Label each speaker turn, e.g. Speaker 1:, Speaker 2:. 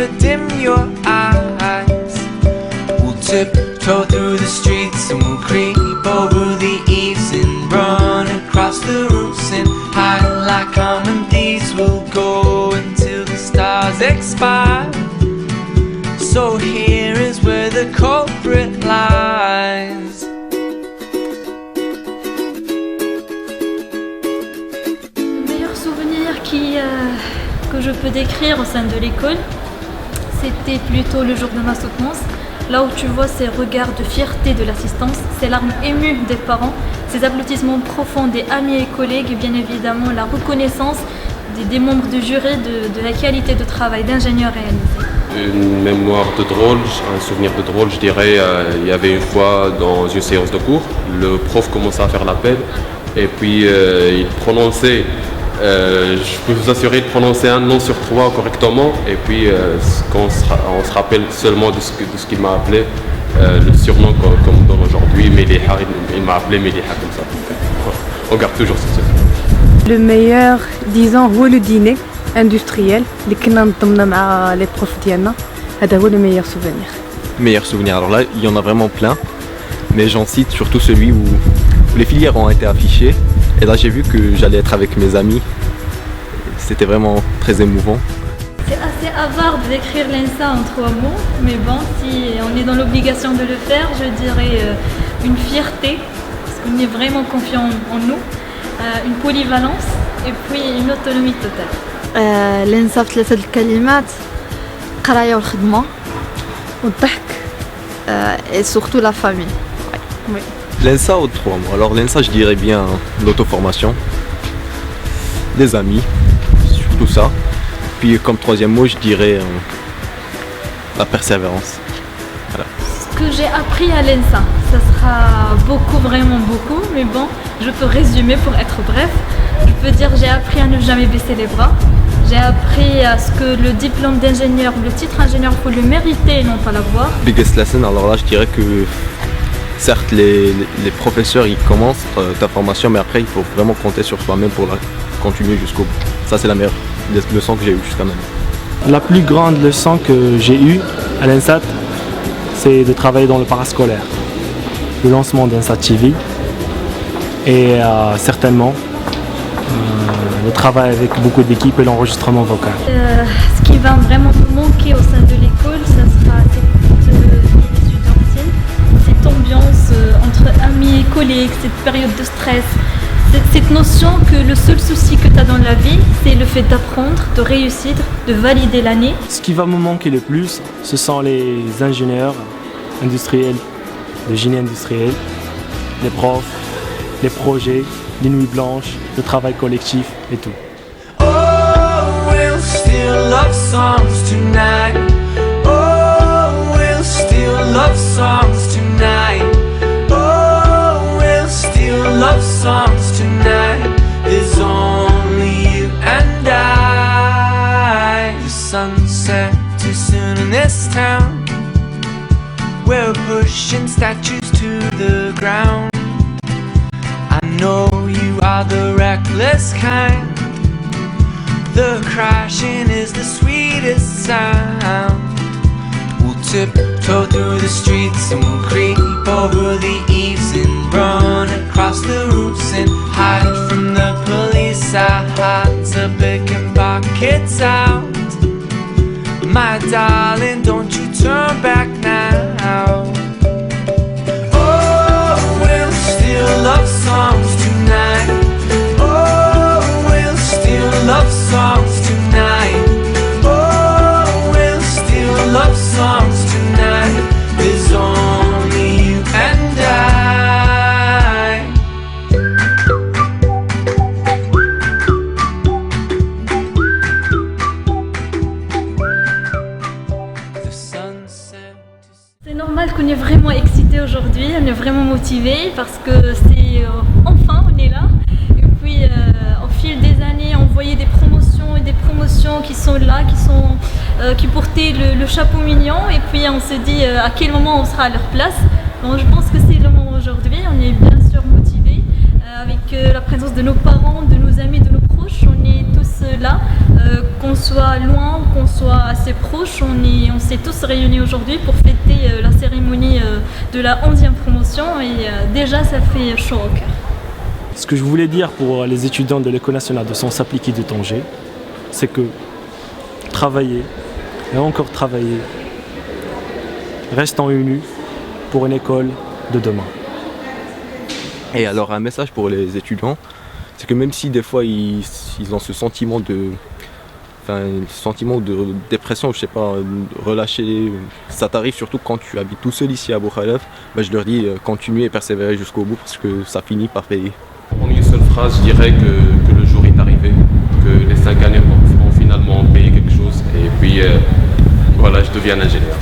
Speaker 1: never dim your eyes. We'll tiptoe through the streets and we'll creep over the eaves and run across the roofs and hide like common thieves. We'll go until the stars expire. So here is where the culprit lies.
Speaker 2: Le meilleur souvenir que je peux décrire au sein de l'école, c'était plutôt le jour de ma soutenance. Là où tu vois ces regards de fierté de l'assistance, ces larmes émues des parents, ces applaudissements profonds des amis et collègues et bien évidemment la reconnaissance des membres du jury de la qualité de travail d'ingénieur réalisé.
Speaker 3: Une mémoire de drôle, un souvenir de drôle, je dirais, il y avait une fois dans une séance de cours, le prof commençait à faire l'appel et puis il prononçait, je peux vous assurer, de prononcer un nom sur 3 correctement et puis on se rappelle seulement de ce qu'il m'a appelé, le surnom comme on donne aujourd'hui, Meliha, il m'a appelé Meliha comme ça. On garde toujours ce souvenir.
Speaker 4: Le meilleur, disons, هو le dîner industriel اللي كنا نضمنا مع les profs ديالنا. هذا هو le meilleur souvenir.
Speaker 5: Meilleur souvenir, alors là il y en a vraiment plein, mais j'en cite surtout celui où les filières ont été affichées et là j'ai vu que j'allais être avec mes amis. C'était vraiment très émouvant.
Speaker 2: C'est assez avare de décrire l'ENSA en 3 mots, mais bon, si on est dans l'obligation de le faire, je dirais une fierté, parce qu'on est vraiment confiant en nous, une polyvalence et puis une autonomie totale.
Speaker 6: الانسا في 3 الكلمات: القرايه والخدمه والضحك et surtout la famille.
Speaker 2: Oui.
Speaker 5: L'ENSA aux 3 mots. Alors l'ENSA je dirais bien l'auto-formation, des amis, surtout ça. Puis comme 3e mot je dirais la persévérance. Voilà.
Speaker 2: Ce que j'ai appris à l'ENSA, ça sera beaucoup, vraiment beaucoup, mais bon, je peux résumer pour être bref. Je peux dire j'ai appris à ne jamais baisser les bras. J'ai appris à ce que le diplôme d'ingénieur, le titre ingénieur, il faut le mériter et non pas l'avoir.
Speaker 5: Biggest lesson, alors là je dirais que certes les professeurs ils commencent ta formation, mais après il faut vraiment compter sur soi-même pour la continuer jusqu'au bout. Ça c'est la meilleure leçon que j'ai eue jusqu'à maintenant.
Speaker 7: La plus grande leçon que j'ai eue à l'ENSAT, c'est de travailler dans le parascolaire. Le lancement d'ENSAT TV et certainement le travail avec beaucoup d'équipes et l'enregistrement vocal.
Speaker 2: Ce qui va vraiment me manquer au sein de l'école, ça sera cette vie étudiantine, cette ambiance entre amis et collègues, cette période de stress, cette notion que le seul souci que tu as dans la vie, c'est le fait d'apprendre, de réussir, de valider l'année.
Speaker 7: Ce qui va me manquer le plus, ce sont les ingénieurs industriels, de génie industriel, les profs, les projets, les nuits blanches, le travail collectif et tout.
Speaker 1: Oh, we'll still love songs tonight. Oh, we'll still love songs tonight. Oh, we'll still love songs tonight. There's only you and I. The sunset too soon in this town. We're pushing statues to the ground. I know you are the reckless kind. The crashing is the sweetest sound. We'll tiptoe through the streets and we'll creep over the eaves and run across the roofs and hide from the police. Our hearts are picking pockets out. My darling, don't you turn back now. Oh, we'll still love songs tonight. Oh, we'll still love songs tonight. Oh, we'll still love songs tonight. There's only you and I. The sunset.
Speaker 2: C'est normal qu'on est vraiment excité aujourd'hui, on est vraiment motivé parce que c'est enfin on est là. Et puis au fil des années, on voyait des promotions et des promotions qui sont là, qui portaient le chapeau mignon. Et puis on se dit à quel moment on sera à leur place. Donc je pense que c'est le moment aujourd'hui. On est bien sûr motivé avec la présence de nos parents, de nos amis, de nos proches. On est tous là, qu'on soit loin ou qu'on soit assez proches. On s'est tous réunis aujourd'hui pour fêter la cérémonie de la 11e promotion et déjà ça fait chaud au cœur.
Speaker 7: Ce que je voulais dire pour les étudiants de l'École nationale de sciences appliquées de Tanger, c'est que travailler et encore travailler, restons unis pour une école de demain.
Speaker 5: Et alors un message pour les étudiants, c'est que même si des fois ils ont ce sentiment de dépression, je sais pas, relâcher, ça t'arrive surtout quand tu habites tout seul ici à Bou Khalef, je leur dis continuez et persévérez jusqu'au bout parce que ça finit par payer.
Speaker 3: En une seule phrase, je dirais que le jour est arrivé, que les 5 années vont finalement payer quelque chose et puis voilà, je deviens ingénieur.